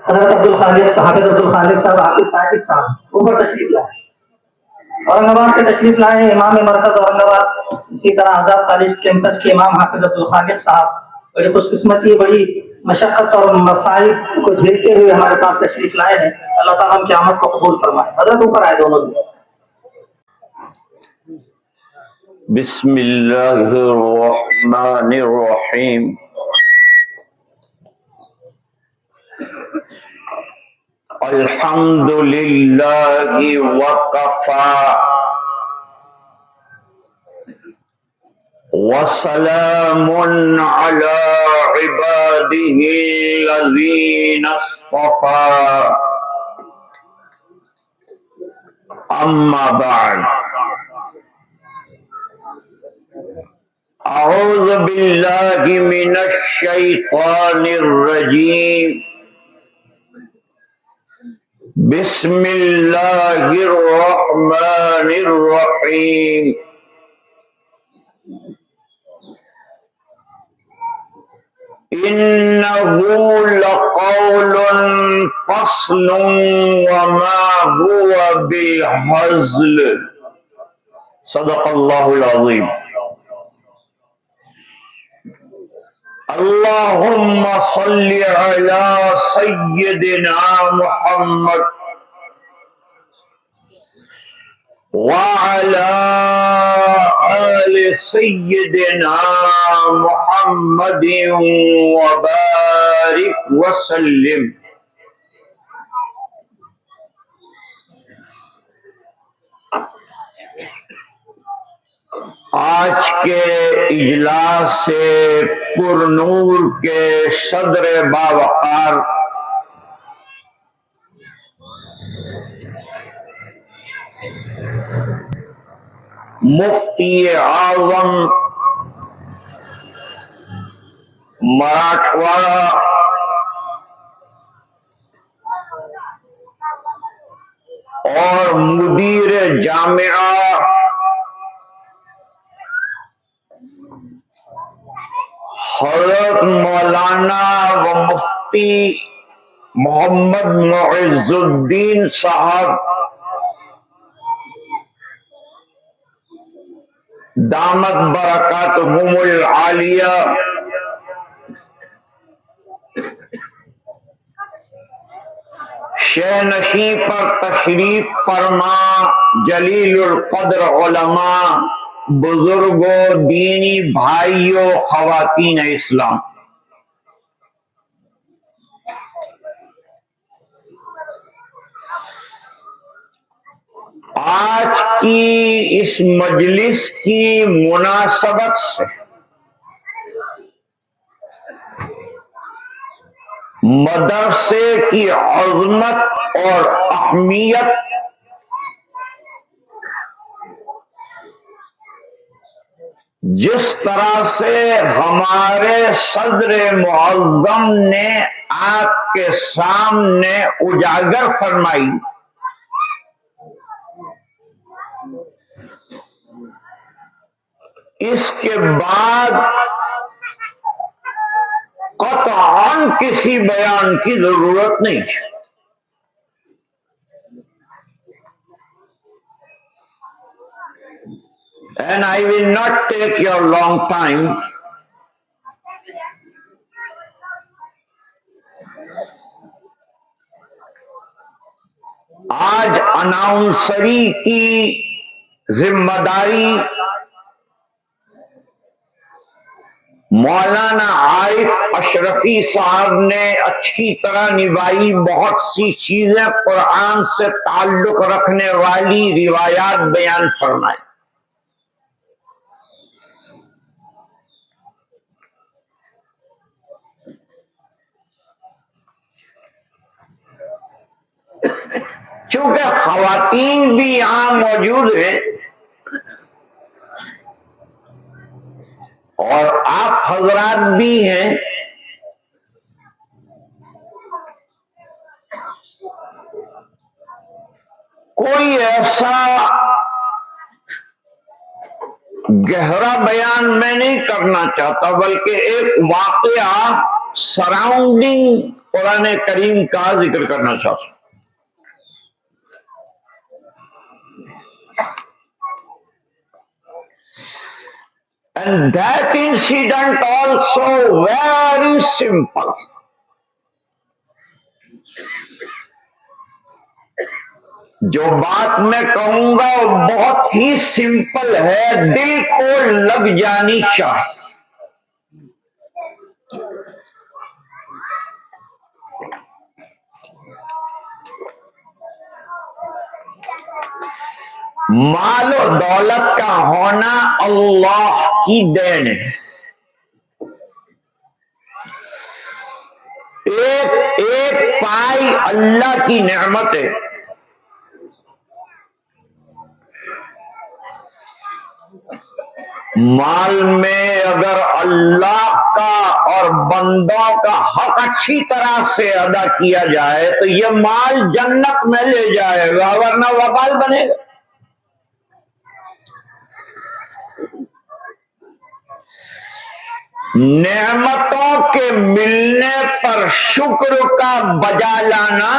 حضرت عبدالخالق صاحب حافظ ساجد صاحب اوپر تشریف لائے، اورنگ آباد سے تشریف لائے ہیں امام مرکز اورنگ آباد، اسی طرح آزاد کالج کیمپس کے امام حافظ عبدالخالق صاحب بڑی خوش قسمتی، بڑی مشقت اور مسائل کو جھیلتے ہوئے ہمارے پاس تشریف لائے ہیں۔ اللہ تعالیٰ ان کی آمد کو قبول فرمائے۔ حضرت اوپر آئے دونوں بھی۔ بسم اللہ الرحمن الرحیم۔ الحمد للہ وکفی وسلام علی عباده الذین اصطفی، اما بعد، اعوذ باللہ من الشیطان الرجیم، بسم اللہ الرحمن الرحیم۔ انہ لقول فصل وما هو بالہزل، صدق اللہ العظیم۔ اللہم صل علی سیدنا محمد وعلی آل سیدنا محمد وبارک وسلم۔ آج کے اجلاس سے پر نور کے صدر باوقار مفتی اعظم مراٹھواڑہ اور مدیر جامعہ حضرت مولانا و مفتی محمد معز الدین صاحب دامت برکاتہم العالیہ، شہ نشیں پر تشریف فرما جلیل القدر علماء، بزرگوں، دینی بھائیوں، خواتین اسلام، آج کی اس مجلس کی مناسبت سے مدرسے کی عظمت اور اہمیت جس طرح سے ہمارے صدر معظم نے آپ کے سامنے اجاگر فرمائی، اس کے بعد قطعاً کسی بیان کی ضرورت نہیں ہے۔ And I will not take your long time. آج اناؤنسری کی ذمہ داری مولانا عارف اشرفی صاحب نے اچھی طرح نبھائی۔ بہت سی چیزیں قرآن سے تعلق رکھنے والی روایات بیان فرمائی۔ چونکہ خواتین بھی یہاں موجود ہیں اور آپ حضرات بھی ہیں، کوئی ایسا گہرا بیان میں نہیں کرنا چاہتا، بلکہ ایک واقعہ सराउंडिंग कुरान करीम का जिक्र करना चाहता हूं। And that incident also very simple. जो बात मैं कहूंगा वो बहुत ही सिंपल है, दिल को लग जानी चाहिए। मालो दौलत का होना अल्लाह की देन है। एक एक पाई अल्लाह की नेमत है। माल में अगर अल्लाह का और बंदों का हक अच्छी तरह से अदा किया जाए तो ये माल जन्नत में ले जाएगा, वरना वबाल बनेगा। नेमतों के मिलने पर शुक्र का बजा लाना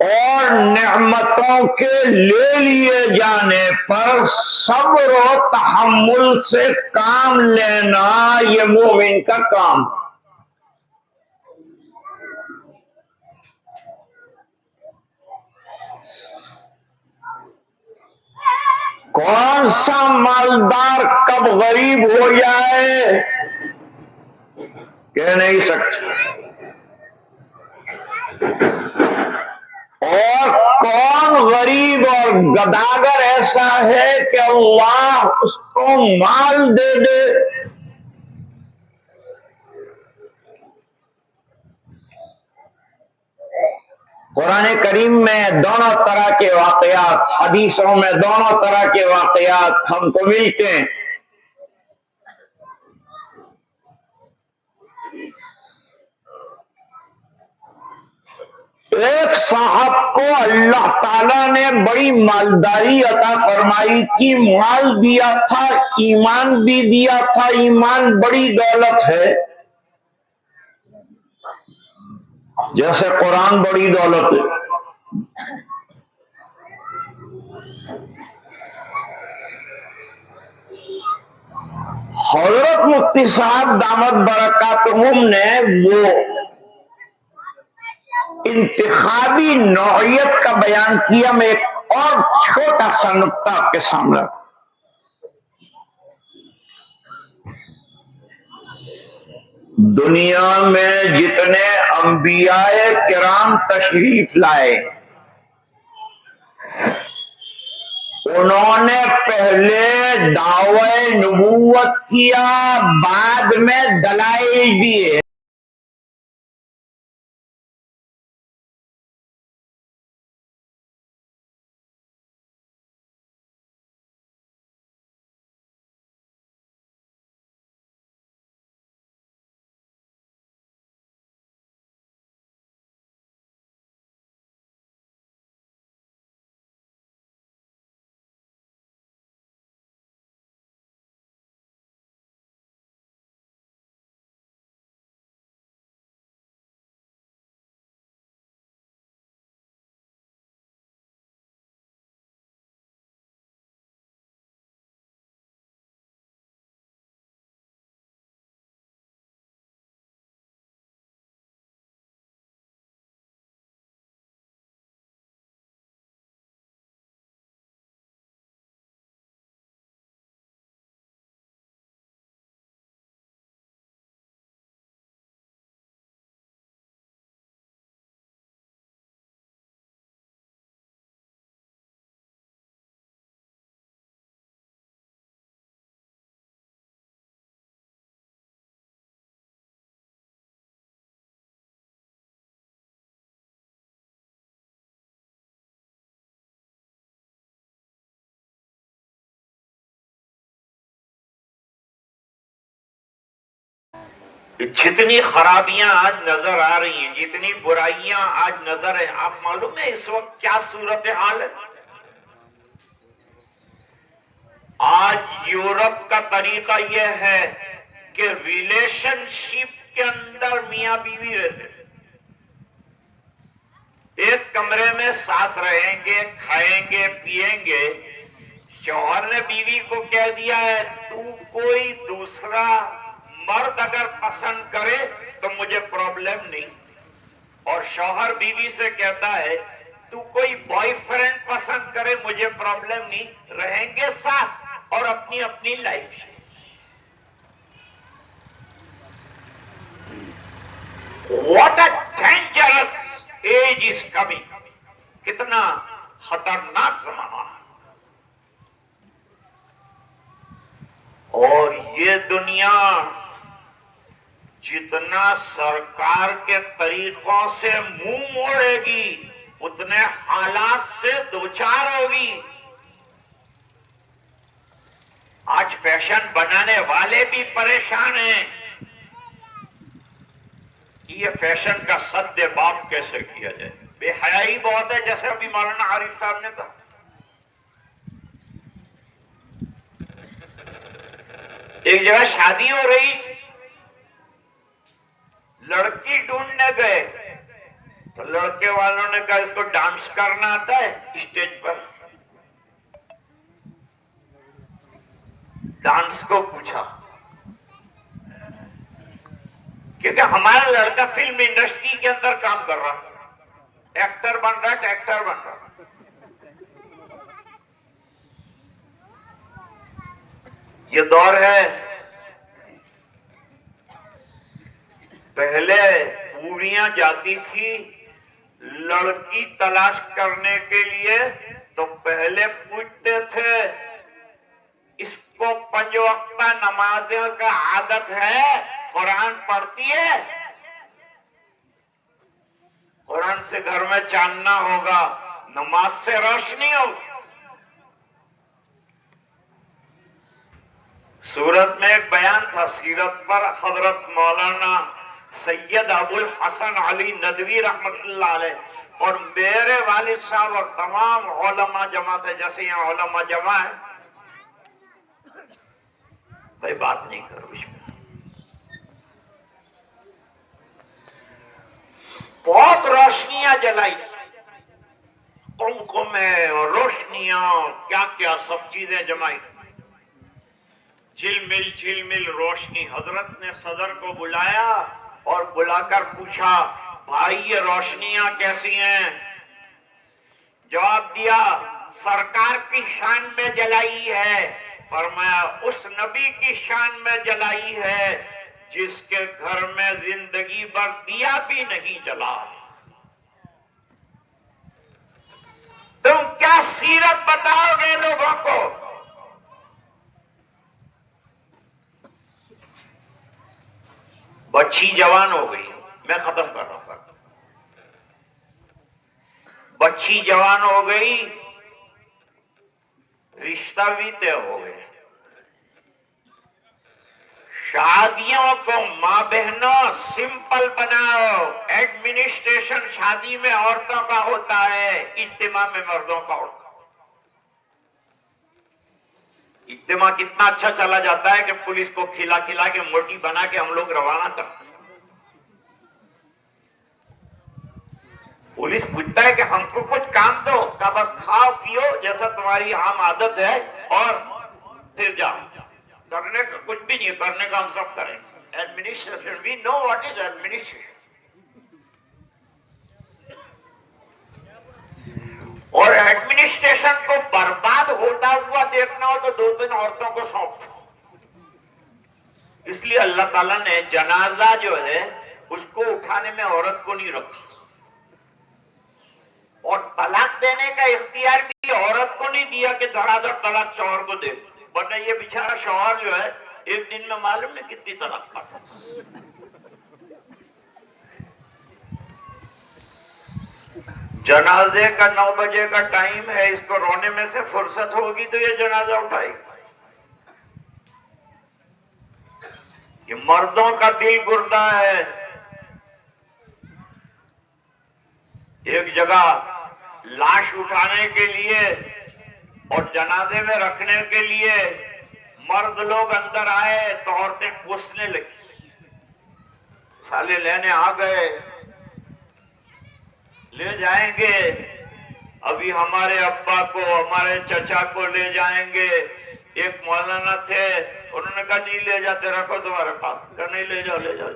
और नेमतों के ले लिए जाने पर सब्र और तहम्मुल से काम लेना, ये मोमिन का काम। कौन सा मालदार कब गरीब हो जाए कह नहीं सकते, और कौन गरीब और गदागर ऐसा है कि अल्लाह उसको माल दे दे। कुरान करीम में दोनों तरह के वाकयात, हदीसों में दोनों तरह के वाकयात हमको मिलते हैं। एक साहब को अल्लाह ताला ने बड़ी मालदारी अता फरमाई थी, माल दिया था, ईमान भी दिया था। ईमान बड़ी दौलत है, जैसे कुरान बड़ी दौलत है। हजरत मुफ्ती साहब दामद बरकातुहुम ने वो इंतखाबी नौइयत का बयान किया। मैं एक और छोटा सा नुक्ता आपके सामने, दुनिया में जितने अंबियाए किराम तशरीफ लाए, उन्होंने पहले दावे नबूवत किया, बाद में दलाइल दिए। जितनी खराबियां आज नजर आ रही हैं, जितनी बुराइयां आज नजर है, आप मालूम है इस वक्त क्या सूरत हाल है? आज यूरोप का तरीका यह है کہ ریلیشن شپ کے اندر میاں بیوی رہتے، ایک کمرے میں ساتھ رہیں گے، کھائیں گے، پیئیں گے، شوہر نے بیوی کو کہہ دیا ہے تو کوئی دوسرا مرد اگر پسند کرے تو مجھے پرابلم نہیں، اور شوہر بیوی سے کہتا ہے تو کوئی بوائے فرینڈ پسند کرے مجھے پرابلم نہیں، رہیں گے ساتھ اور اپنی اپنی لائف سے۔ What a dangerous age is coming! کتنا خطرناک زمانہ ہے۔ اور یہ دنیا جتنا سرکار کے طریقوں سے منہ موڑے گی اتنے حالات سے دوچار ہوگی۔ آج فیشن بنانے والے بھی پریشان ہیں کہ یہ فیشن کا سد باب کیسے کیا جائے۔ بے حیائی بہت ہے، جیسے ابھی مولانا عارف صاحب نے کہا۔ ایک جگہ شادی ہو رہی، لڑکی ڈھونڈنے گئے تو لڑکے والوں نے کہا اس کو ڈانس کرنا آتا ہے اسٹیج پر؟ ڈانس کو پوچھا کیونکہ ہمارا لڑکا فلم انڈسٹری کے اندر کام کر رہا، ایکٹر بن رہا، ایکٹر بن رہا۔ یہ دور ہے، پہلے پوریاں جاتی تھی لڑکی تلاش کرنے کے لیے تو پہلے پوچھتے تھے اس کو 5 وقتہ نمازوں کا عادت ہے، قرآن پڑھتی ہے؟ قرآن سے گھر میں چاندنا ہوگا، نماز سے روشنی ہوگی۔ سورت میں ایک بیان تھا سیرت پر، حضرت مولانا سید ابو الحسن علی ندوی رحمت اللہ علیہ اور میرے والد صاحب اور تمام علماء جمع تھے، جیسے یہاں علماء جمع ہے، بھائی بات نہیں کرو اس میں، بہت روشنیاں جلائی، قمقمے اور روشنیاں، کیا کیا سب چیزیں جمائی، جھلمل جھلمل روشنی۔ حضرت نے صدر کو بلایا اور بلا کر پوچھا بھائی یہ روشنیاں کیسی ہیں؟ جواب دیا سرکار کی شان میں جلائی ہے۔ فرمایا اس نبی کی شان میں جلائی ہے جس کے گھر میں زندگی بھر دیا بھی نہیں جلا۔ تم کیا سیرت بتاؤ گے لوگوں کو؟ بچی جوان ہو گئی، میں ختم کر رہا ہوں۔ بچی جوان ہو گئی، رشتہ بھی طے ہو گئے۔ شادیوں کو ماں بہنوں سمپل بناؤ۔ ایڈمنسٹریشن شادی میں عورتوں کا ہوتا ہے، اجتماع میں مردوں کا ہوتا ہے۔ اجتماع کتنا اچھا چلا جاتا ہے کہ پولیس کو کھلا کھلا کے موٹی بنا کے ہم لوگ روانہ کرتے ہیں۔ پولیس پوچھتا ہے کہ ہم کو کچھ کام دو، کہ بس کھاؤ پیو جیسا تمہاری عام عادت ہے اور پھر جاؤ۔ کرنے کا کچھ بھی نہیں، کرنے کا ہم سب کریں۔ Administration, we know what is administration. اور ایڈمنسٹریشن کو برباد ہوتا ہوا دیکھنا ہو تو 2-3 عورتوں کو سونپ دو۔ اس لیے اللہ تعالیٰ نے جنازہ جو ہے اس کو اٹھانے میں عورت کو نہیں رکھا، اور طلاق دینے کا اختیار بھی عورت کو نہیں دیا کہ دھڑا دھڑ طلاق شوہر کو دے، ورنہ یہ بیچارہ شوہر جو ہے ایک دن میں معلوم نہیں کتنی طلاق پاتا۔ جنازے کا 9 بجے کا ٹائم ہے، اس کو رونے میں سے فرصت ہوگی تو یہ جنازہ اٹھائے گا۔ یہ مردوں کا دل گردہ ہے۔ ایک جگہ لاش اٹھانے کے لیے اور جنازے میں رکھنے کے لیے مرد لوگ اندر آئے تو عورتیں کوسنے لگی، سالے لینے آ گئے، لے جائیں گے، ابھی ہمارے ابا کو ہمارے چچا کو لے جائیں گے۔ ایک مولانا تھے، انہوں نے کہا نہیں لے جاتے، رکھو تمہارے پاس، کہا نہیں لے جاؤ لے جاؤ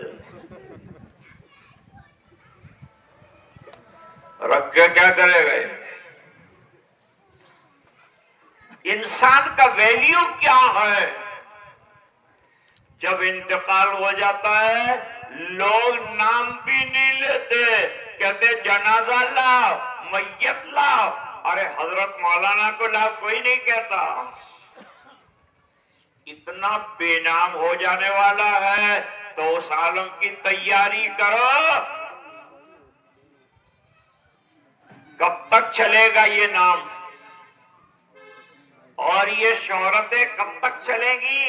رکھ کے کیا کرے گئے؟ انسان کا ویلیو کیا ہے؟ جب انتقال ہو جاتا ہے لوگ نام بھی نہیں لیتے، کہتے جنازہ لاؤ، میت لاؤ، ارے حضرت مولانا کو لاؤ، کوئی نہیں کہتا۔ اتنا بے نام ہو جانے والا ہے تو اس عالم کی تیاری کرو۔ کب تک چلے گا یہ نام اور یہ شہرتیں کب تک چلیں گی؟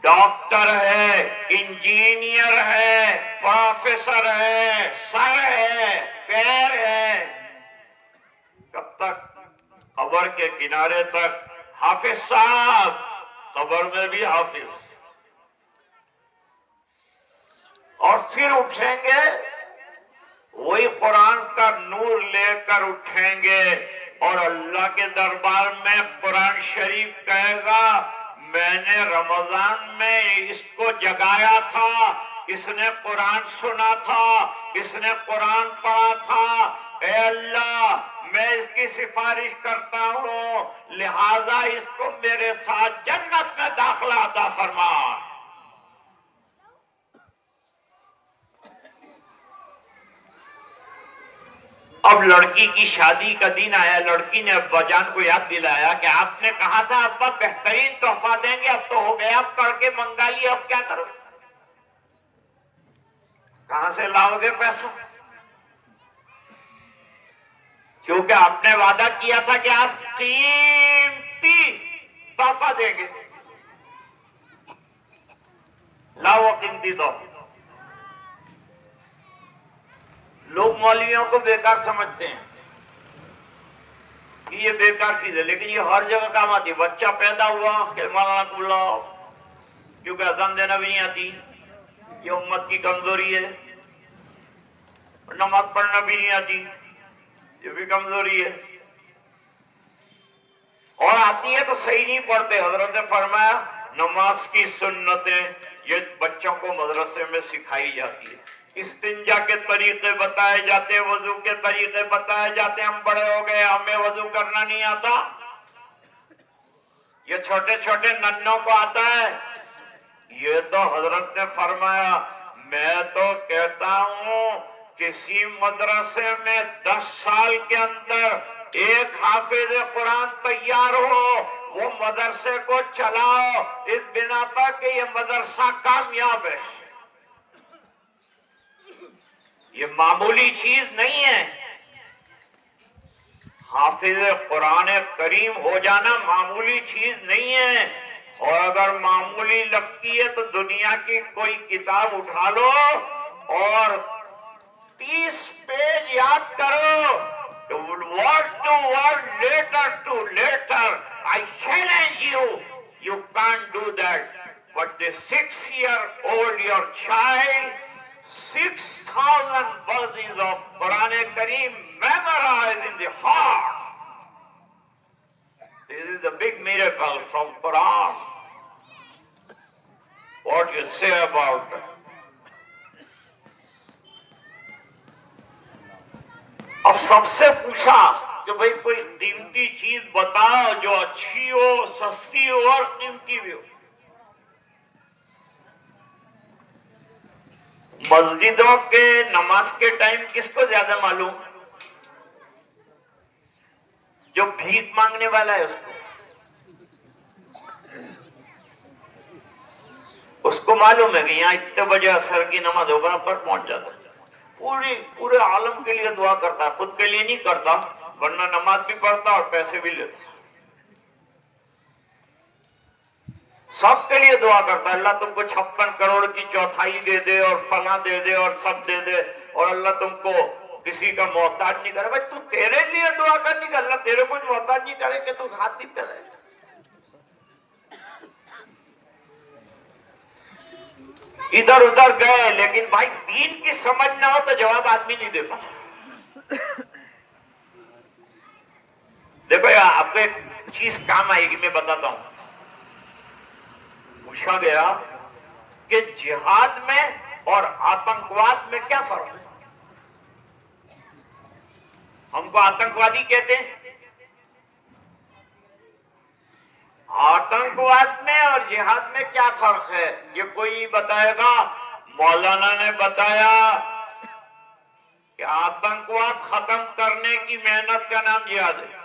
ڈاکٹر ہے، انجینئر ہے، پروفیسر ہے، سر ہے، پیر ہے، کب تک؟ قبر کے کنارے تک۔ حافظ صاحب، قبر میں بھی حافظ، اور پھر اٹھیں گے وہی قرآن کا نور لے کر اٹھیں گے، اور اللہ کے دربار میں قرآن شریف کہے گا میں نے رمضان میں اس کو جگایا تھا، اس نے قرآن سنا تھا، اس نے قرآن پڑھا تھا، اے اللہ میں اس کی سفارش کرتا ہوں، لہذا اس کو میرے ساتھ جنت میں داخلہ عطا فرما۔ اب لڑکی کی شادی کا دن آیا، لڑکی نے ابا جان کو یاد دلایا کہ آپ نے کہا تھا ابا بہترین تحفہ دیں گے، اب تو ہو گیا، اب کر کے منگا لیا، اب کیا کرو؟ کہاں سے لاؤ گے پیسہ؟ کیونکہ آپ نے وعدہ کیا تھا کہ آپ قیمتی تحفہ دیں گے، لاؤ قیمتی تحفہ۔ لوگ مولویوں کو بیکار سمجھتے ہیں کہ یہ بیکار چیز ہے، لیکن یہ ہر جگہ کام آتی ہے۔ بچہ پیدا ہوا کہ مولانا کو بلاؤ، کیونکہ اذان دینا بھی نہیں آتی، یہ امت کی کمزوری ہے۔ نماز پڑھنا بھی نہیں آتی، یہ بھی کمزوری ہے، اور آتی ہے تو صحیح نہیں پڑھتے۔ حضرت نے فرمایا نماز کی سنتیں یہ بچوں کو مدرسے میں سکھائی جاتی ہے، استنجا کے طریقے بتائے جاتے ہیں، وضو کے طریقے بتائے جاتے ہیں۔ ہم بڑے ہو گئے، ہمیں وضو کرنا نہیں آتا، یہ چھوٹے چھوٹے ننھوں کو آتا ہے۔ یہ تو حضرت نے فرمایا میں تو کہتا ہوں کسی مدرسے میں 10 سال کے اندر ایک حافظ قرآن تیار ہو، وہ مدرسے کو چلاؤ، اس بنا پر کہ یہ مدرسہ کامیاب ہے۔ یہ معمولی چیز نہیں ہے، حافظ قرآن کریم ہو جانا معمولی چیز نہیں ہے، اور اگر معمولی لگتی ہے تو دنیا کی کوئی کتاب اٹھا لو اور 30 پیج یاد کرو، word to word, letter to letter. I challenge you, you can't do that. But the 6-year-old, your child, 6,000 verses of Quran Kareem memorized in the heart. This is the big miracle from Quran. What do you say about that? اب سب سے پوچھا کہ بھئی کوئی قیمتی چیز بتاؤ جو اچھی ہو، سستی ہو اور قیمتی بھی ہو۔ مسجدوں کے نماز کے ٹائم کس کو زیادہ معلوم؟ جو بھیک مانگنے والا ہے اس کو معلوم ہے کہ یہاں اتنے بجے عصر کی نماز ہوگا پر پہنچ جاتا ہے، پورے عالم کے لیے دعا کرتا ہے، خود کے لیے نہیں کرتا، ورنہ نماز بھی پڑھتا اور پیسے بھی لیتا، سب کے لیے دعا کرتا ہے۔ اللہ تم کو 56 کروڑ کی چوتھائی دے دے اور فلاں دے دے اور سب دے دے، اور اللہ تم کو کسی کا محتاج نہیں کرے۔ بھائی تو تیرے لیے دعا کرنے کا، اللہ تیرے کچھ محتاج نہیں کرے کہ تو ہاتھ نہیں پھیلائے۔ ادھر ادھر گئے، لیکن بھائی دین کی سمجھ نہ ہو تو جواب آدمی نہیں دے پاتا۔ دیکھو یار، آپ کو ایک چیز کام آئے گی، میں بتاتا ہوں۔ پوچھا گیا کہ جہاد میں اور آتنکواد میں کیا فرق ہے؟ ہم کو آتنکوادی کہتے ہیں۔ آتنکواد میں اور جہاد میں کیا فرق ہے؟ یہ کوئی بتائے گا؟ مولانا نے بتایا کہ آتنکواد ختم کرنے کی محنت کا نام جہاد ہے۔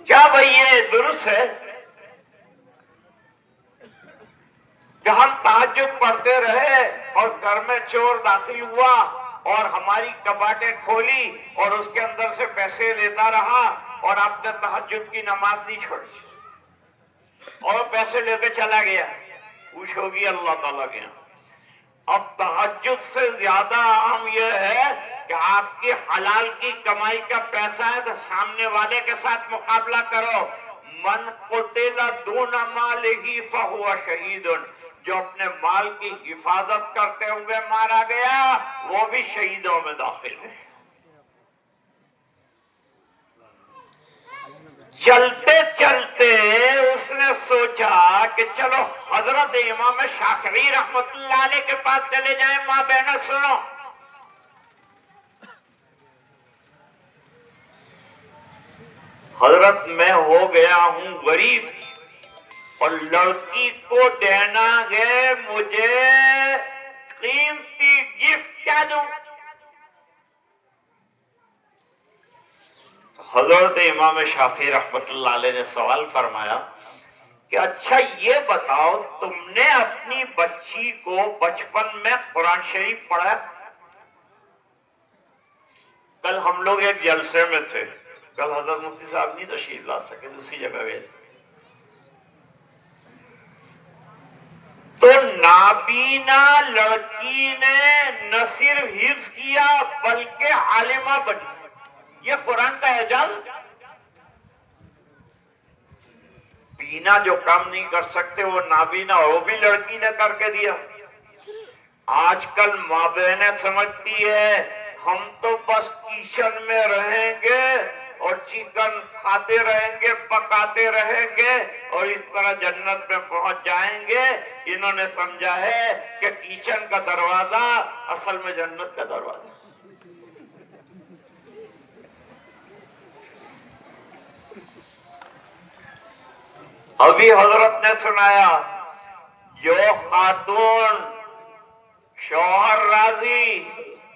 کیا بھئی یہ درست ہے کہ ہم تہجد پڑھتے رہے اور گھر میں چور داخل ہوا اور ہماری کباٹیں کھولی اور اس کے اندر سے پیسے لیتا رہا اور آپ نے تہجد کی نماز نہیں چھوڑی اور پیسے لے کے چلا گیا؟ خوش ہوگی اللہ تعالیٰ کے یہاں۔ اب تہجد سے زیادہ اہم یہ ہے کہ آپ کی حلال کی کمائی کا پیسہ ہے تو سامنے والے کے ساتھ مقابلہ کرو۔ من قتل دون مالہ فہو شہید، جو اپنے مال کی حفاظت کرتے ہوئے مارا گیا وہ بھی شہیدوں میں داخل ہے۔ چلتے چلتے اس نے سوچا کہ چلو حضرت امام شافعی رحمت اللہ علیہ کے پاس چلے جائیں۔ ماں بہنوں سنو، حضرت میں ہو گیا ہوں غریب اور لڑکی کو دینا ہے مجھے قیمتی گفٹ، کیا دوں؟ حضرت امام شافعی رحمت اللہ علیہ نے سوال فرمایا کہ اچھا یہ بتاؤ، تم نے اپنی بچی کو بچپن میں قرآن شریف پڑھا؟ کل ہم لوگ ایک جلسے میں تھے، کل حضرت مفتی صاحب نہیں تشریف لا سکے، دوسری جگہ گئے، تو نابینا لڑکی نے نہ صرف حفظ کیا بلکہ عالمہ بنی۔ یہ قرآن کا اعجاز۔ بینا جو کام نہیں کر سکتے وہ نابینا، وہ بھی لڑکی نے کر کے دیا۔ آج کل ماں بہنیں سمجھتی ہے ہم تو بس کچن میں رہیں گے اور چکن کھاتے رہیں گے، پکاتے رہیں گے اور اس طرح جنت میں پہنچ جائیں گے۔ انہوں نے سمجھا ہے کہ کچن کا دروازہ اصل میں جنت کا دروازہ۔ ابھی حضرت نے سنایا جو خاتون شوہر راضی،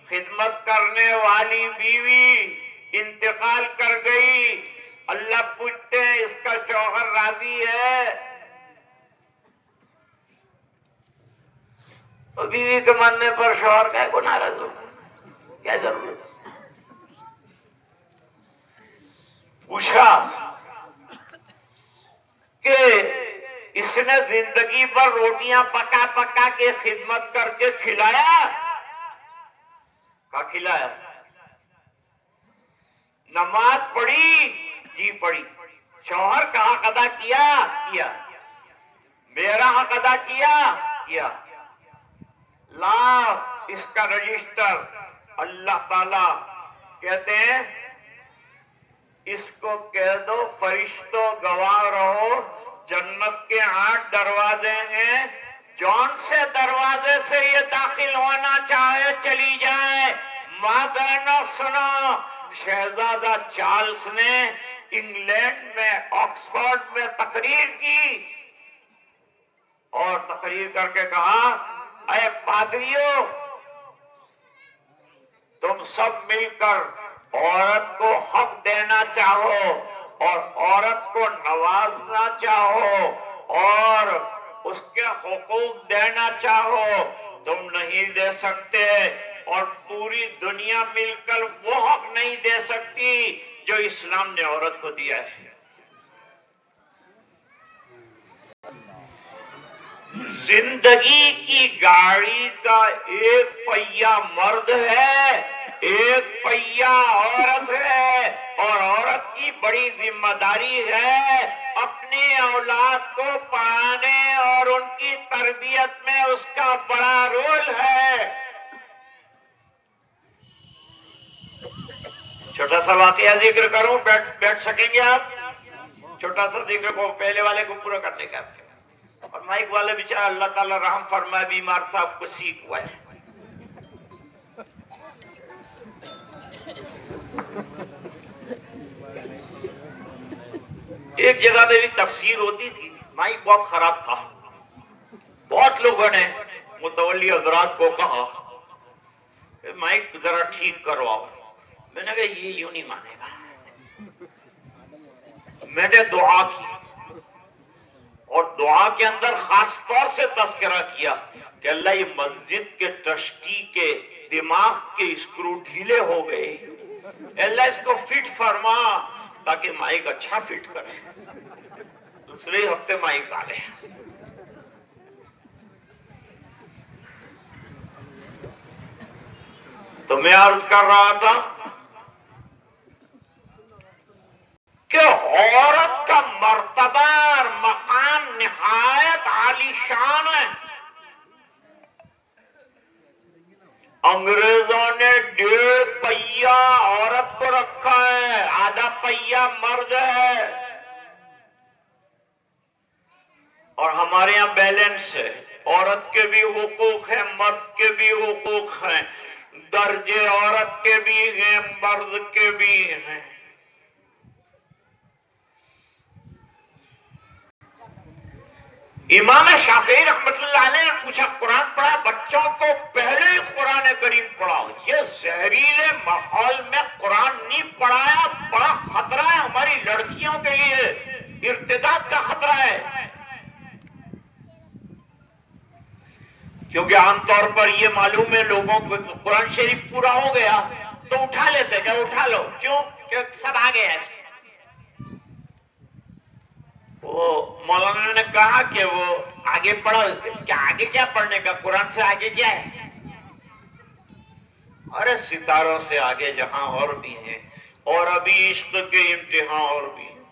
خدمت کرنے والی بیوی انتقال کر گئی، اللہ پوچھتے ہیں اس کا شوہر راضی ہے؟ تو بیوی کے ماننے پر شوہر کا کو ناراض ہو، کیا ضرورت؟ پوچھا کہ اس نے زندگی پر روٹیاں پکا پکا کے خدمت کر کے کھلایا؟ کہا کھلایا۔ نماز پڑھی؟ جی پڑھی۔ شوہر کا حق ادا کیا؟ کیا۔ میرا حق ادا کیا؟ کیا۔ لا اس کا رجسٹر۔ اللہ تعالی کہتے ہیں اس کو کہہ دو فرشتوں گواہ رہو، جنت کے 8 دروازے ہیں، جون سے دروازے سے یہ داخل ہونا چاہے چلی جائے۔ ماں بہنوں سنو، شہزادہ چارلس نے انگلینڈ میں آکسفورڈ میں تقریر کی اور تقریر کر کے کہا اے پادریوں، تم سب مل کر عورت کو حق دینا چاہو اور عورت کو نوازنا چاہو اور اس کے حقوق دینا چاہو، تم نہیں دے سکتے اور پوری دنیا مل کر وہ حق نہیں دے سکتی جو اسلام نے عورت کو دیا ہے۔ जिंदगी की गाड़ी का एक पहिया मर्द है, एक पहिया औरत है, और औरत की बड़ी जिम्मेदारी है अपनी औलाद को पढ़ाने और उनकी तरबियत में उसका बड़ा रोल है। छोटा सा वाकया जिक्र करूं, बैठ सकेंगे आप? छोटा सा जिक्र को पहले वाले को पूरा करने का। और माइक वाले बेचारा अल्लाह ताला रहम फरमाए बीमार था, आपको सीख हुआ है। एक जगह पे भी तफसीर होती थी, माइक बहुत खराब था। बहुत लोगों ने मुतवल्ली हजरात को कहा माइक जरा ठीक करवाओ। मैंने कहा ये यूं नहीं मानेगा। मैंने दुआ की और दुआ के अंदर खास तौर से तस्करा किया कि अल्लाह ये मस्जिद के ट्रस्टी के दिमाग के स्क्रू ढीले हो गए, अल्लाह इसको फिट फरमा ताकि माइक अच्छा फिट करे। दूसरे हफ्ते माइक डाले। तो मैं अर्ज कर रहा था कि औरत का मर्तबा और मकाम निहायत आलीशान है। अंग्रेजों ने 1.5 पहिया औरत को रखा है, आधा पहिया मर्द है, और हमारे यहाँ बैलेंस है। औरत के भी हुकूक हैं, मर्द के भी हुकूक हैं, दर्जे औरत के भी हैं, मर्द के भी हैं। इमाम शाफी रहमतुल्लाह अलैह ने पूछा, कुरान पढ़ा बच्चों को, पहले ही कुरान करीम पढ़ाओ। ये जहरीले माहौल में कुरान नहीं पढ़ाया, बड़ा खतरा है हमारी लड़कियों के लिए, इर्तिदाद का खतरा है। क्योंकि आमतौर पर ये मालूम है लोगों को कुरान शरीफ पूरा हो गया तो उठा लेते, क्या उठा लो, क्यों? क्योंकि सब आ गया है। वो मौलाना ने कहा कि वो आगे पढ़ो, इसके क्या आगे क्या पढ़ने का, कुरान से आगे क्या है? अरे सितारों से आगे जहां और भी हैं, और अभी इश्क के इम्तिहान और भी हैं।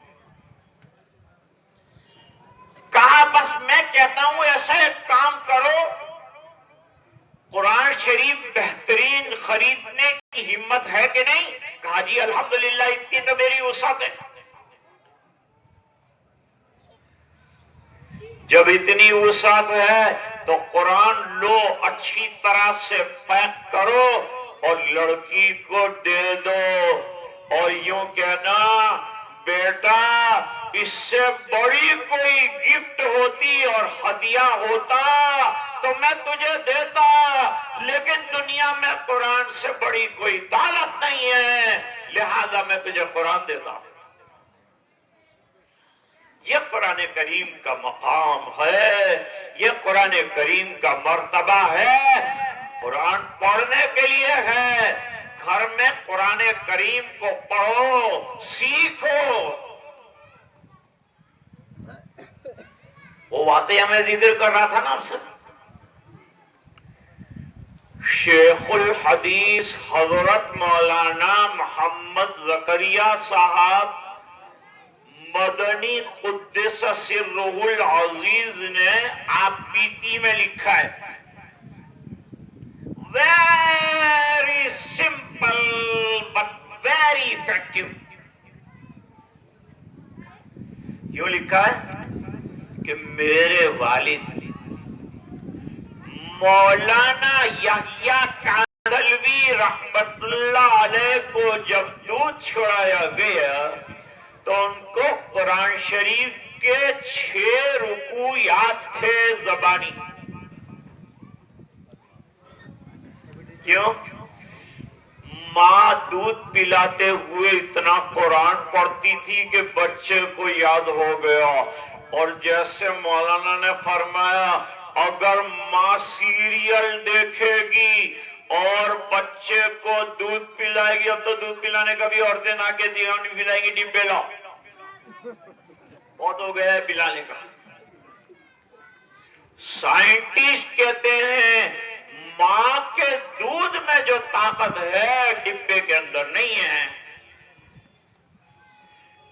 कहा बस मैं कहता हूं ऐसा एक काम करो, कुरान शरीफ बेहतरीन खरीदने की हिम्मत है कि नहीं? कहा जी अल्हम्दुलिल्लाह इतनी तो मेरी वसात है। जब इतनी वसात है तो कुरान लो, अच्छी तरह से पैक करो और लड़की को दे दो, और यूं कहना बेटा इससे बड़ी कोई गिफ्ट होती और हदिया होता तो मैं तुझे देता, लेकिन दुनिया में कुरान से बड़ी कोई दौलत नहीं है, लिहाजा मैं तुझे कुरान देता हूं। ये कुरान करीम का मकाम है, ये कुरान करीम का मर्तबा है। कुरान पढ़ने के लिए है, घर में कुरान करीम को पढ़ो, सीखो। वो वाकया मैं जिक्र कर रहा था ना आपसे, शेखुल हदीस हजरत मौलाना मोहम्मद जकरिया साहब मदनी कुद्दस सिर्रुहुल अजीज ने आप बीती में लिखा है, very simple but very effective. क्यों लिखा है कि मेरे वालिद मौलाना यहया कांदलवी रहमतुल्लाह अलैह को जब दूध छुड़ाया गया तो उनको कुरान शरीफ के 6 रुकू याद थे ज़बानी। क्यों? माँ दूध पिलाते हुए इतना कुरान पढ़ती थी कि बच्चे को याद हो गया। और जैसे मौलाना ने फरमाया, अगर माँ सीरियल देखेगी और बच्चे को दूध पिलाएगी, अब तो दूध पिलाने का भी औरतें ना के दिया नहीं पिलाएंगी, डिब्बे लाओ, बहुत हो गया है पिलाने का। साइंटिस्ट कहते हैं मां के दूध में जो ताकत है डिब्बे के अंदर नहीं है।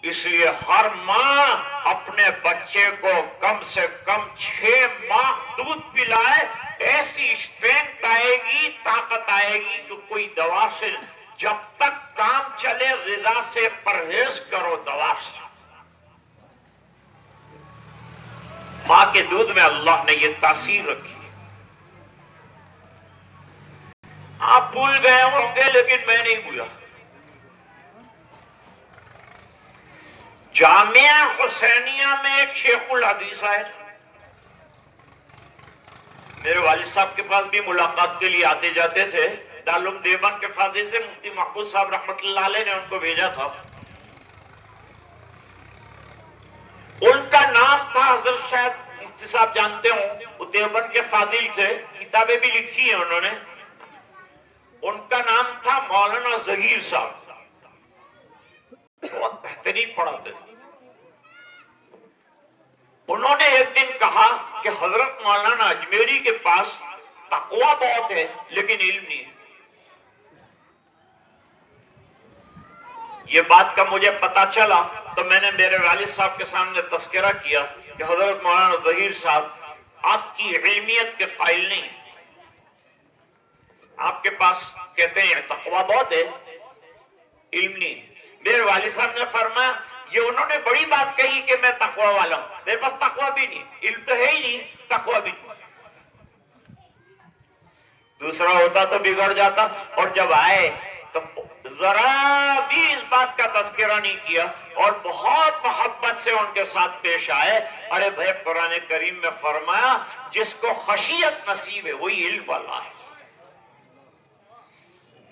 इसलिए हर मां अपने बच्चे को कम से कम 6 माह दूध पिलाए, ऐसी स्ट्रेंथ आएगी, ताकत आएगी कि कोई दवा से, जब तक काम चले ग़िज़ा से परहेज करो, दवा से। मां के दूध में अल्लाह ने ये तासीर रखी। आप भूल गए होंगे लेकिन मैं नहीं भूला। जामिया हुसैनिया में एक शेखुल हदीस है। मेरे वालिद साहब के पास भी मुलाकात के लिए आते जाते थे। दारुल देवबंद के फाजिल से मुफ्ती महफूज साहब रहमतुल्लाह अलैह ने उनको भेजा था। उनका नाम था, हजरत शायद मुफ्ती साहब जानते हो, वो देवबंद के फाजिल थे, किताबें भी लिखी हैं उन्होंने। उनका नाम था मौलाना जहीर साहब, बहुत बेहतरीन पढ़ाते थे। उन्होंने एक दिन कहा कि हजरत मौलाना अजमेरी के पास तकवा बहुत है लेकिन इल्म नहीं है। ये बात का मुझे पता चला तो मैंने मेरे वालिद साहब के सामने तस्करा किया कि हजरत मौलाना जहीर साहब आपकी इल्मियत के कायल नहीं, आपके पास कहते हैं तकवा बहुत है, इल्म नहीं। मेरे वालिद साहब ने फरमाया ये उन्होंने बड़ी बात कही कि मैं तकवा वाला हूं, मेरे पास तकवा भी नहीं, इल्म तो है ही नहीं, तकवा भी नहीं। दूसरा होता तो बिगड़ जाता। और जब आए तो जरा भी इस बात का तस्करा नहीं किया और बहुत मोहब्बत से उनके साथ पेश आए। अरे भाई, कुरान करीम में फरमाया जिसको खशियत नसीब है वही इल्म वाला है।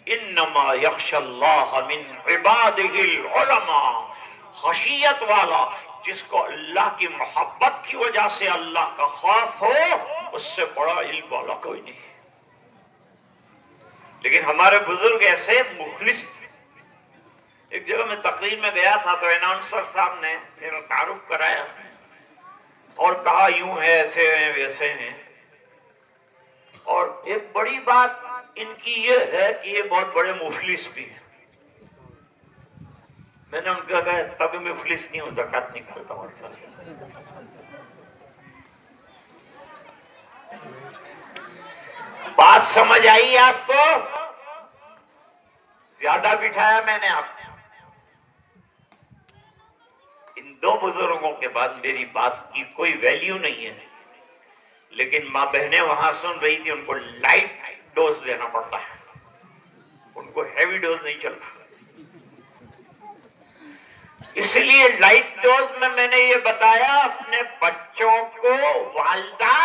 इन्नमा यख्शल्लाह मिन इबादिहिल उलमा, खशियत वाला जिसको अल्लाह की मोहब्बत की वजह से अल्लाह का खौफ हो, उससे बड़ा इल्म वाला कोई नहीं। लेकिन हमारे बुजुर्ग ऐसे मुखलिस थे। एक जगह मैं तकरीर में गया था तो अनाउंसर साहब ने मेरा तारुफ कराया और कहा यूं है, ऐसे हैं, वैसे हैं। और एक बड़ी बात इनकी ये है कि ये बहुत बड़े मुफलिस भी हैं। मैंने उनका कहा तभी मुफलिस नहीं हूं, ज़कात निकालता हूं साल। बात समझ आई आपको? ज्यादा बिठाया मैंने आपको। इन दो बुजुर्गों के बाद मेरी बात की कोई वैल्यू नहीं है, लेकिन मां बहनें वहां सुन रही थी, उनको लाइट डोज देना पड़ता है, उनको हैवी डोज नहीं चलता। इसलिए लाइट डोज में मैंने ये बताया अपने बच्चों को वालिदा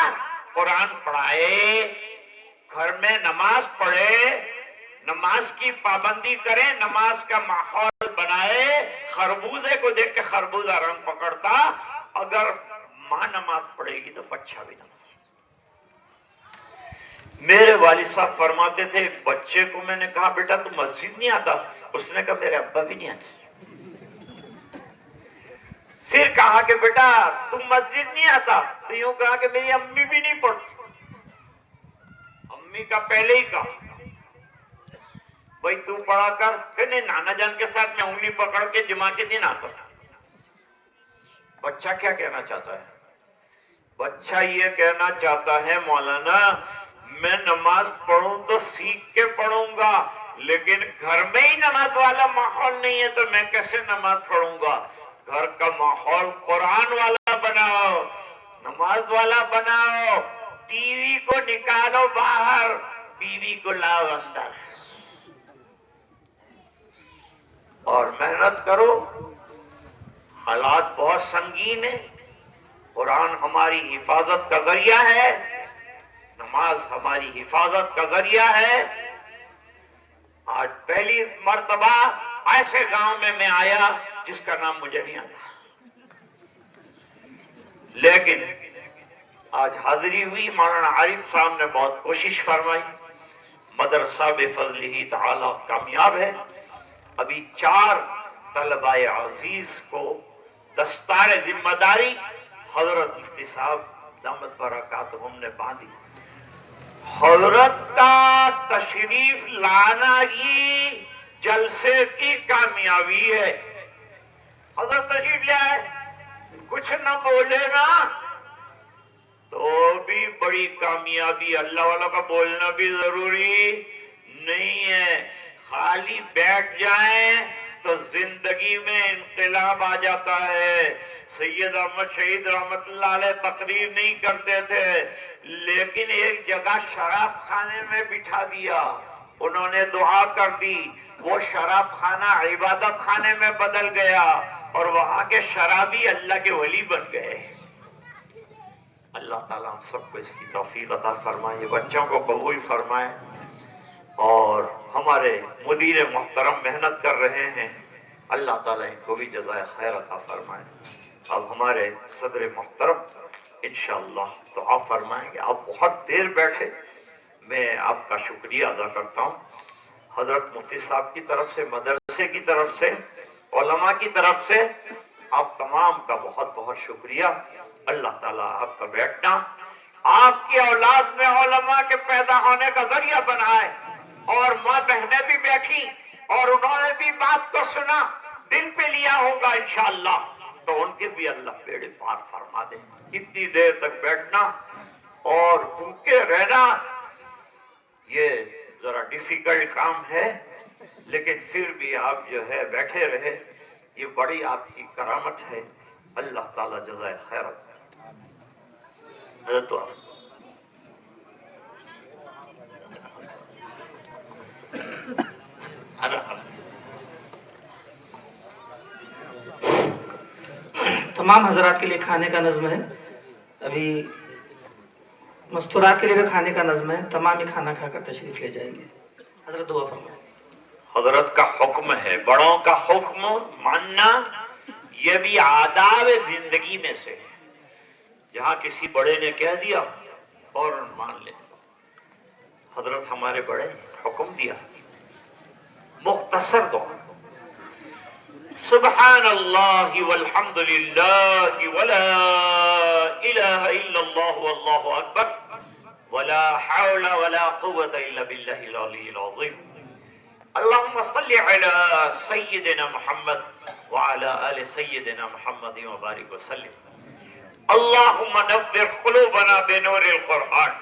कुरान पढ़ाए, घर में नमाज पढ़े, नमाज की पाबंदी करें, नमाज का माहौल बनाए। खरबूजे को देख के खरबूजा रंग पकड़ता, अगर मां नमाज पढ़ेगी तो बच्चा भी नमाज। मेरे वालिद साहब फरमाते थे, एक बच्चे को मैंने कहा बेटा तू मस्जिद नहीं आता, उसने कहा मेरे अब्बा भी नहीं आते। फिर कहा कि बेटा तुम मस्जिद नहीं आता, तो यूं कहा कि मेरी अम्मी भी नहीं पढ़ती। अम्मी का पहले ही कहा भाई तू पढ़ा कर, फिर नहीं, नाना जान के साथ मैं उंगली पकड़ के जुमा के दिन आता। बच्चा क्या कहना चाहता है? बच्चा ये कहना चाहता है मौलाना मैं नमाज पढ़ूं तो सीख के पढ़ूंगा, लेकिन घर में ही नमाज वाला माहौल नहीं है तो मैं कैसे नमाज पढ़ूंगा। घर का माहौल कुरान वाला बनाओ, नमाज वाला बनाओ, टीवी को निकालो बाहर, बीवी को लाओ अंदर और मेहनत करो। हालात बहुत संगीन है, कुरान हमारी हिफाजत का जरिया है, नमाज हमारी हिफाजत का जरिया है। आज पहली मर्तबा ऐसे गांव में मैं आया जिसका नाम मुझे नहीं आता, लेकिन आज हाजिरी हुई। मौलाना आरिफ साहब ने बहुत कोशिश फरमाई, मदरसा बेफजलिही ताला कामयाब है। अभी 4 तलबाए अजीज को दस्तार जिम्मेदारी हजरत मुफ्ती साहब दामत बरकातहुम ने बांधी। हजरत का तशरीफ लाना ही जलसे की कामयाबी है। हजरत तशरीफ ले आए, कुछ न बोले ना तो भी बड़ी कामयाबी। अल्लाह वाला का बोलना भी जरूरी नहीं है, खाली बैठ जाएं तो जिंदगी में इनकलाब आ जाता है। सैयद अहमद शहीद रहमतुल्लाह अलैह तकरीर नहीं करते थे, लेकिन एक जगह शराब खाने में बिठा दिया, उन्होंने दुआ कर दी, वो शराब खाना इबादत खाने में बदल गया और वहां के शराबी अल्लाह के वली बन गए। अल्लाह ताला हम सबको इसकी तौफीक अता फरमाए, बच्चों को कबूल फरमाए। और हमारे मुदीर मोहतरम मेहनत कर रहे हैं, अल्लाह ताला इनको भी जज़ाए खैर अता फरमाए। अब हमारे सदर मोहतरम इंशाअल्लाह दुआ फरमाएंगे। आप बहुत देर बैठे, मैं आपका शुक्रिया अदा करता हूँ। हजरत मुफ्ती साहब की तरफ से, मदरसे की तरफ से, उलमा की तरफ से आप तमाम का बहुत बहुत शुक्रिया। अल्लाह ताला आपका बैठना आपकी औलाद में उलमा के पैदा होने का जरिया बनाए। और माँ बहनें भी बैठी और उन्होंने भी बात को सुना, दिल पे लिया होगा इंशाअल्लाह, तो उनके भी अल्लाह बेड़े पार फरमा दे। इतनी देर तक बैठना और भूखे रहना ये जरा डिफिकल्ट काम है, लेकिन फिर भी आप जो है बैठे रहे, ये बड़ी आपकी करामत है। अल्लाह ताला जज़ाए खैर। तो तमाम हजरात के लिए खाने का नज़्म है, अभी मस्तूरात के लिए भी खाने का नज़्म है, तमाम ही खाना खाकर तशरीफ ले जाएंगे। हजरत दुआ फरमाएं। हजरत का हुक्म है, बड़ों का हुक्म मानना ये भी आदाब जिंदगी में से है। जहां किसी बड़े ने कह दिया फौरन मान ले। हजरत हमारे बड़े हुक्म दिया, मुख्तसर दुआ, सुबहान अल्लाह वल्हम्दुलिल्लाह वला इलाहा इल्लल्लाह वल्लाहु अकबर वला हौला वला कुव्वता इल्ला बिल्लाहिल अलिय्यिल अज़ीम। अल्लाहुम्मा सल्लि अला सय्यिदिना मुहम्मद व अला आलि सय्यिदिना मुहम्मद व बारिक व सल्लिम। अल्लाहुम्मा नव्विर क़ुलूबना बिनूरिल क़ुरआन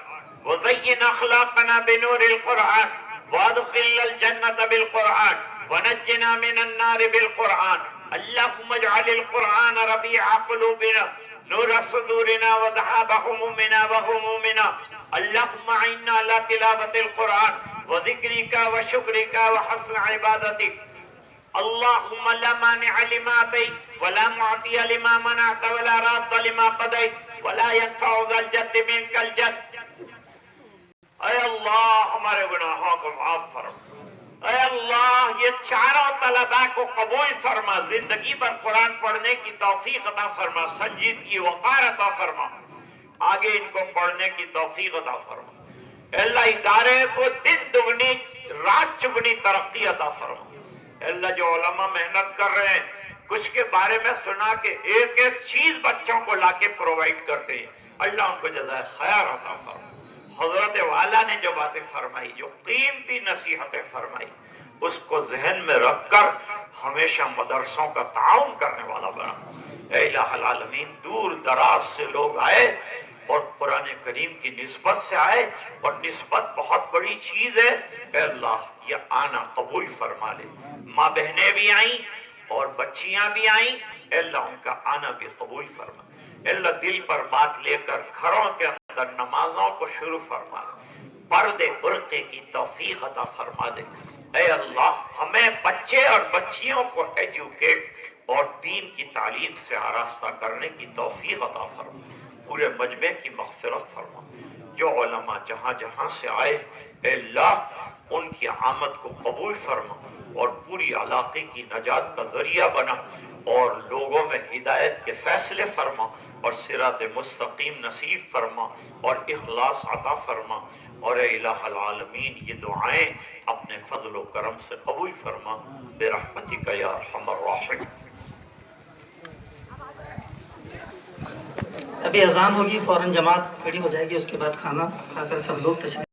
व ज़य्यिन अख़लाक़ना बिनूरिल क़ुरआन व अदख़िलनल जन्नता बिल क़ुरआन व नज्जिना मिनन नारि बिल क़ुरआन। अल्लाहुम्मा इजअलिल क़ुरआन रबीअ क़ुलूबिना नूर सुदूरिना व ज़हाबा हुमूमिना व हुमूमिना। अल्लाहुम्मा अइन्ना अला तिलावतिल क़ुरआन व ज़िक्रिका व शुक्रिका व हस्न इबादतिक। अल्लाहुम्मा ला मानिअ लिमा अतैत व ला मुअतिय लिमा मनअत व ला राद्द लिमा क़दैत व ला यनफ़उ ज़ल जद्द मिनकल जद्द। ऐ अल्लाह हमारे गुनाहों को माफ फरमा। ऐ अल्लाह ये चारों तलबा को कबूल फरमा, जिंदगी भर कुरान पढ़ने की तौफीक अता फरमा, संजीदगी वक़ार अता फरमा, आगे इनको पढ़ने की तौफीक अता फरमा। अल्लाह इदारे को दिन दुगनी रात चुगनी तरक्की अता फरमा। अल्लाह जो उलमा मेहनत कर रहे हैं, कुछ के बारे में सुना के एक एक चीज बच्चों को लाके प्रोवाइड करते हैं, अल्लाह उनको जज़ाए खैर अता फरमा। हजरत वाला ने जो बातें फरमाई, जो कीमती नसीहतें फरमाई, उसको जहन में रखकर हमेशा मदरसों का ताउन करने वाला बना। ऐ इलाहुल आलमीन, दूर दराज से लोग आए और कुरान करीम की निस्बत से आए, और निस्बत बहुत बड़ी चीज है। ऐ अल्लाह ये आना कबूल फरमा ले। माँ बहनें भी आई और बच्चियां भी आई, अल्लाह उनका आना भी कबूल फरमा। अल्लाह दिल पर बात लेकर घरों के अंदर नमाजों को शुरू फरमा, पर्दे बुर्के की तौफीक अता फरमा दे। ऐ अल्लाह हमें बच्चे और बच्चियों को एजुकेट और दीन की तालीम से आरास्ता करने की तौफीक अता फरमा। पूरे मजमे की मग़फ़िरत फरमा। जो उलमा जहाँ जहाँ से आए, अल्लाह उनकी आमद को कबूल फरमा और पूरी इलाके की नजात का जरिया बना, और लोगों में हिदायत के फैसले फरमा और सिरात मुस्तकीम नसीब फरमा और इखलास अता फरमा। और ऐ इलाहुल आलमीन ये दुआएं अपने फजल व करम से कबूल फरमा, बिरहमतिक या अरहमर राहिमीन। ابھی اذان ہوگی، فوراً جماعت کھڑی ہو جائے گی، اس کے بعد کھانا کھا کر سب لوگ تشریف